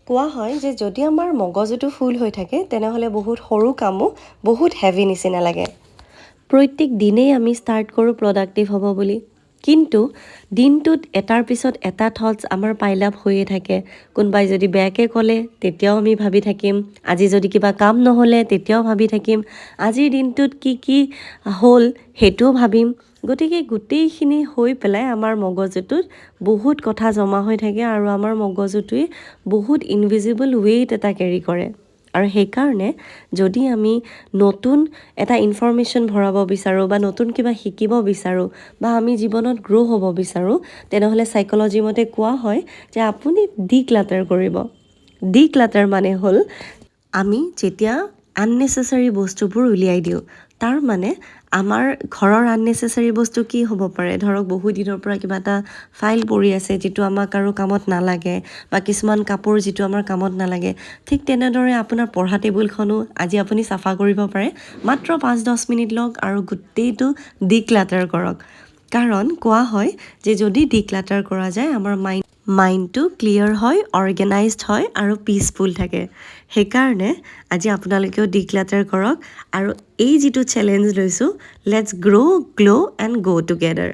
কোৱা হয় যে যদি আমাৰ মগজুটো ফুল হৈ থাকে তেনেহ'লে বহুত সৰু কামো বহুত হেভি নিচিনা লাগে প্ৰত্যেক দিনেই আমি ষ্টাৰ্ট কৰোঁ প্ৰডাক্টিভ হ'ব বুলি কিন্তু দিনটোত এটাৰ পিছত এটা থটছ আমাৰ পাইল আপ হৈয়ে থাকে কোনোবাই যদি বেয়াকৈ ক'লে তেতিয়াও আমি ভাবি থাকিম আজি যদি কিবা কাম নহ'লে তেতিয়াও ভাবি থাকিম আজিৰ দিনটোত কি হ'ল সেইটোও ভাবিম গতিকে গোটেইখিনি হৈ পেলাই আমাৰ মগজুটোত বহুত কথা জমা হৈ থাকে আৰু আমাৰ মগজুটোৱে বহুত ইনভিজিবল ৱেইট এটা কেৰি কৰে আৰু সেইকাৰণে যদি আমি নতুন এটা ইনফৰমেশ্যন ভৰাব বিচাৰোঁ বা নতুন কিবা শিকিব বিচাৰোঁ বা আমি জীৱনত গ্ৰ' হ'ব বিচাৰোঁ তেনেহ'লে চাইক'লজি মতে কোৱা হয় যে আপুনি ডিক্লাটাৰ কৰিব ডিক্লাটাৰ মানে হ'ল আমি যেতিয়া আননেচেচাৰী বস্তুবোৰ উলিয়াই দিওঁ তাৰ মানে আমাৰ ঘৰৰ আননেচেচাৰী বস্তু কি হ'ব পাৰে ধৰক বহু দিনৰ পৰা কিবা এটা ফাইল পৰি আছে যিটো আমাক আৰু কামত নালাগে বা কিছুমান কাপোৰ যিটো আমাৰ কামত নালাগে ঠিক তেনেদৰে আপোনাৰ পঢ়া টেবুলখনো আজি আপুনি চাফা কৰিব পাৰে মাত্ৰ 5-10 মিনিট লওক আৰু গোটেইটো ডিক্লাটাৰ কৰক কাৰণ কোৱা হয় যে যদি ডিক্লাটাৰ কৰা যায় আমাৰ মাইণ্ডটো ক্লিয়াৰ হয় অৰ্গেনাইজড হয় আৰু পিচফুল থাকে সেইকাৰণে আজি আপোনালোকেও ডিক্লাটাৰ কৰক আৰু এই যিটো চেলেঞ্জ লৈছোঁ লেটছ গ্ৰ' গ্ল' এণ্ড গ' টুগেডাৰ